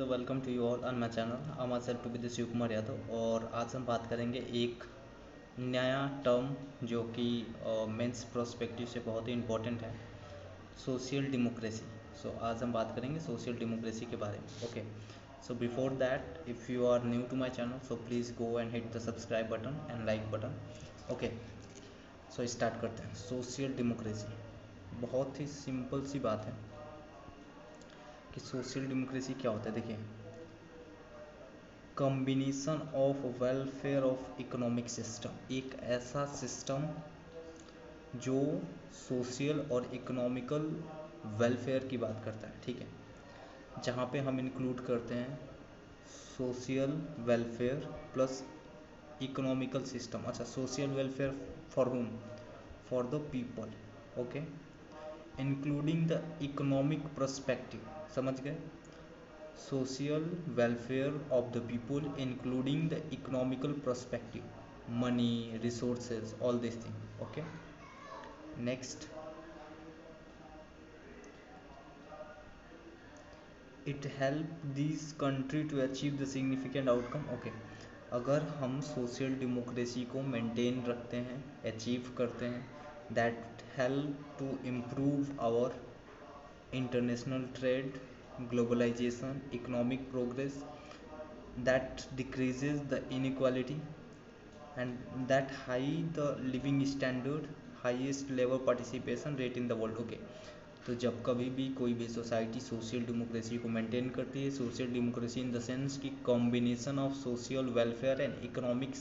Welcome to you all on my channel. I myself to be Shiv Kumar Yadav. और आज हम बात करेंगे एक नया टर्म जो कि मेंस प्रोस्पेक्टिव से बहुत ही इम्पोर्टेंट है, सोशल डेमोक्रेसी। सो आज हम बात करेंगे सोशल डेमोक्रेसी के बारे में। Okay, so before that if you are new to my channel so please go and hit the subscribe button and like button. Okay, so start करते हैं। सोशल डेमोक्रेसी बहुत ही सिंपल सी बात है कि सोशल डेमोक्रेसी क्या होता है। देखिए, combination of welfare of economic system, एक ऐसा सिस्टम जो सोशल और इकोनॉमिकल वेलफेयर की बात करता है। ठीक है, जहाँ पे हम इंक्लूड करते हैं social welfare plus economical system. अच्छा, social welfare for whom? For the people. Okay, including the economic perspective. समझ गए? social welfare of the people including the economical perspective, money, resources, all these things. Okay, next, it help this country to achieve the significant outcome. Okay, अगर हम social democracy को maintain रखते हैं, achieve करते हैं, that help to improve our international trade, globalization, economic progress, that decreases the inequality and that high the living standard, highest labor participation rate in the world. Okay, तो जब कभी भी कोई भी सोसाइटी सोशल डेमोक्रेसी को maintain करती है, social democracy in the sense की combination of social welfare and economic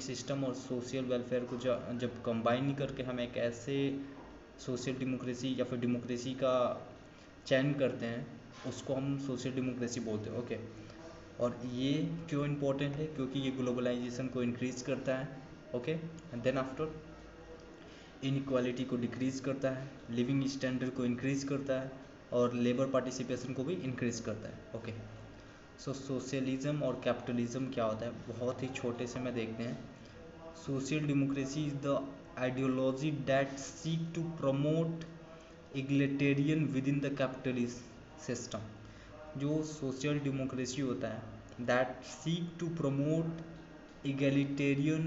system और सोशल वेलफेयर को जब कंबाइन करके हम एक ऐसे सोशल डेमोक्रेसी या फिर डेमोक्रेसी का चयन करते हैं, उसको हम सोशल डेमोक्रेसी बोलते हैं। ओके, और ये क्यों इम्पोर्टेंट है? क्योंकि ये ग्लोबलाइजेशन को इंक्रीज़ करता है। Okay, and then after inequality को डिक्रीज़ करता है, लिविंग स्टैंडर्ड को इंक्रीज़ करता है और लेबर पार्टिसिपेशन को भी इंक्रीज़ करता है। ओके, सो सोशलिज्म और कैपिटलिज्म क्या होता है, बहुत ही छोटे से में देखते हैं। Social democracy is the ideology that seek to promote egalitarian within the capitalist system. जो सोशल डेमोक्रेसी होता है, that seek to promote egalitarian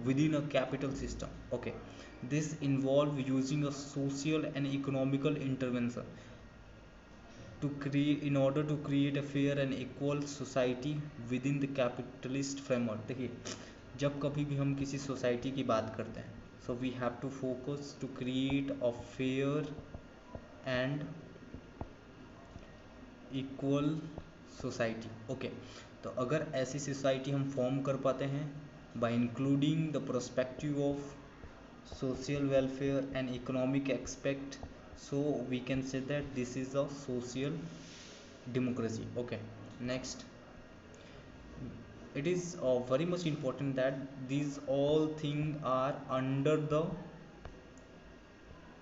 within a capital system. Okay, this involve using a social and economical intervention to create, in order to create a fair and equal society within the capitalist framework. देखिए, जब कभी भी हम किसी society की बात करते हैं, so we have to focus to create a fair and equal society. Okay, तो अगर ऐसी सोसाइटी हम फॉर्म कर पाते हैं bye including the perspective of social welfare and economic aspect, so we can say that this is a social democracy. Okay, next, it is very much important that these all things are under the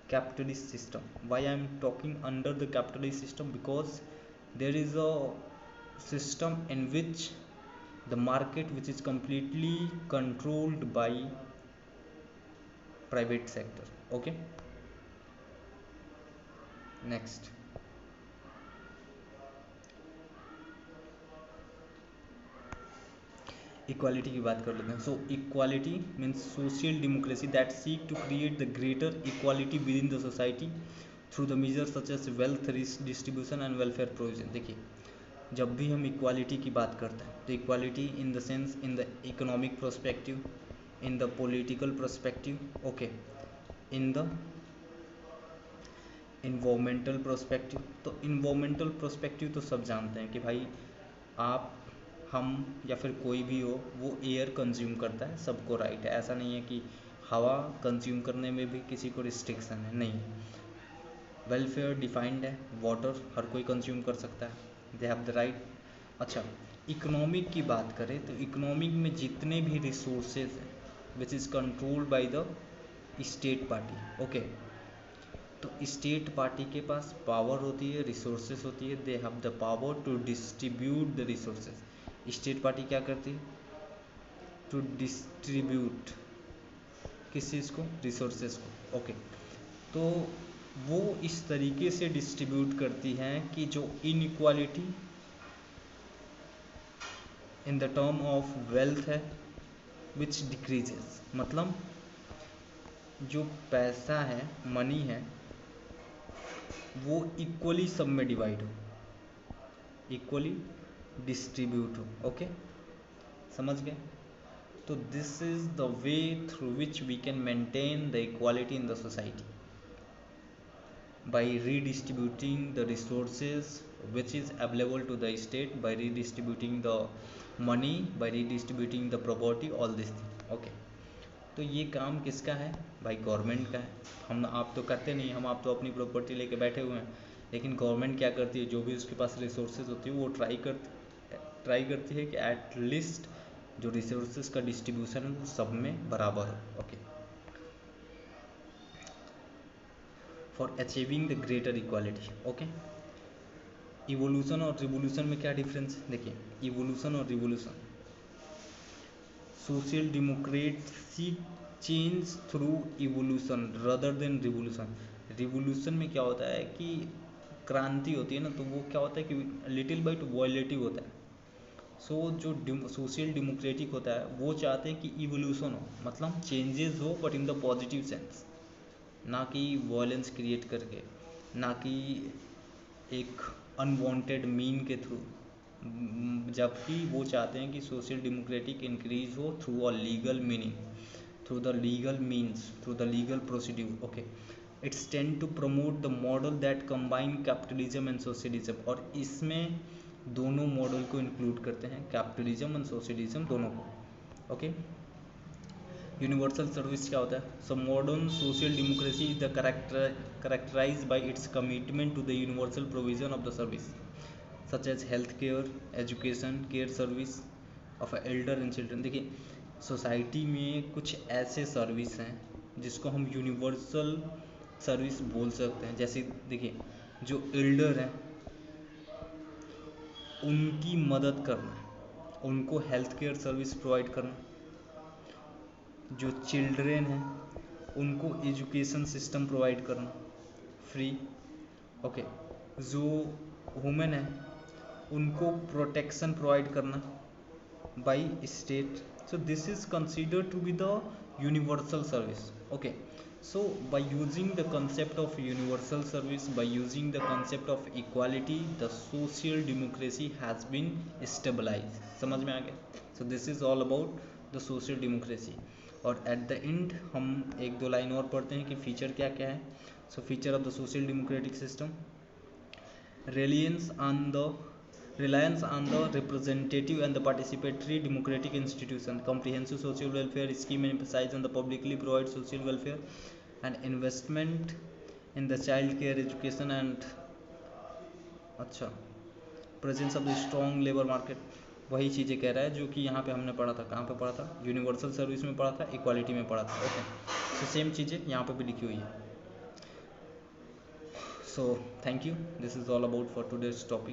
capitalist system. Why I am talking under the capitalist system? Because there is a system in which the market which is completely controlled by private sector. Okay, next, equality की बात कर लेते हैं। So equality means social democracy that seek to create the greater equality within the society through the major such as wealth distribution and welfare provision. देखिए, जब भी हम equality की बात करते हैं तो equality in the sense in the economic prospective, in the political prospective, okay, in the environmental prospective. तो इन्वामेंटल प्रोस्पेक्टिव तो सब जानते हैं कि भाई आप, हम या फिर कोई भी हो, वो एयर कंज्यूम करता है, सबको राइट है। ऐसा नहीं है कि हवा कंज्यूम करने में भी किसी को रिस्ट्रिक्शन है, नहीं। वेलफेयर डिफाइंड है, वाटर हर कोई कंज्यूम कर सकता है, दे हैव द राइट। अच्छा, इकोनॉमिक की बात करें तो इकोनॉमिक में जितने भी रिसोर्सेज हैं which is controlled by the state party. Okay, तो स्टेट पार्टी के पास पावर होती है, रिसोर्सेज होती है, they have the power to distribute the resources. State party क्या करती है? टू डिस्ट्रीब्यूट किस चीज़ को? रिसोर्सेज को। ओके, तो वो इस तरीके से डिस्ट्रीब्यूट करती हैं कि जो inequality in the term of wealth है विच डिक्रीजेस, मतलब जो पैसा है, मनी है, वो इक्वली सब में डिवाइड हो, इक्वली डिस्ट्रीब्यूट हो। ओके, समझ गए? तो this is the way through which we can maintain the equality in the society, by redistributing the resources which is available to the state, by redistributing the money, by redistributing the property, all this thing. Okay, तो ये काम किसका है भाई? Government का है। हम आप तो करते नहीं, हम आप तो अपनी प्रॉपर्टी लेके बैठे हुए हैं, लेकिन गवर्नमेंट क्या करती है, जो भी उसके पास रिसोर्सेज होती है वो ट्राई करती है कि एट लीस्ट जो रिसोर्सेज का डिस्ट्रीब्यूशन है वो सब में बराबर हो। Okay, for achieving the greater equality. Okay, evolution और रिवोल्यूशन में क्या डिफरेंस? देखिए, इवोल्यूशन और revolution, social democracy change through evolution rather than revolution. Revolution में क्या होता है कि क्रांति होती है ना, तो वो क्या होता है कि लिटिल बाइट वॉयलेटिव होता है। सो जो सोशल डेमोक्रेटिक होता है वो चाहते हैं कि इवोल्यूशन हो, मतलब चेंजेस हो, but in the positive sense, ना कि वॉयलेंस क्रिएट करके, ना कि एक अनवांटेड मीन के थ्रू, जबकि वो चाहते हैं कि सोशल डेमोक्रेटिक इंक्रीज हो through a legal meaning, through the legal means, through the legal procedure. Okay, it's tend to promote the model that combine capitalism and socialism, और इसमें दोनों मॉडल को इंक्लूड करते हैं, कैपिटलिज्म एंड सोशलिज्म दोनों को। Okay, universal service क्या होता है? So modern social democracy is the characterized by its commitment to the universal provision of the service such as health care, education, care service of elder and children। देखिए, society में कुछ ऐसे service हैं जिसको हम यूनिवर्सल सर्विस बोल सकते हैं। जैसे देखिए, जो एल्डर हैं उनकी मदद करना, उनको हेल्थ केयर सर्विस प्रोवाइड करना, जो चिल्ड्रेन हैं उनको एजुकेशन सिस्टम प्रोवाइड करना फ्री। ओके, जो वुमेन है उनको प्रोटेक्शन प्रोवाइड करना by state. So this is considered to be the universal service. Okay, so by using the concept of universal service, by using the concept of equality, the social democracy has been stabilized। समझ में आ गया? so this is all about the social democracy। और at the end हम एक दो line और पढ़ते हैं कि फीचर क्या क्या है। So feature of the social democratic system, reliance on the representative and the participatory democratic institution, comprehensive social welfare scheme emphasize on the publicly provide social welfare and investment in the child care education and presence of the strong labor market। वही चीज़ें कह रहा है जो कि यहाँ पे हमने पढ़ा था। कहाँ पे पढ़ा था? यूनिवर्सल सर्विस में पढ़ा था, इक्वालिटी में पढ़ा था। ओके, तो सेम चीज़ें यहाँ पे भी लिखी हुई है। So thank you, this is all about for today's topic.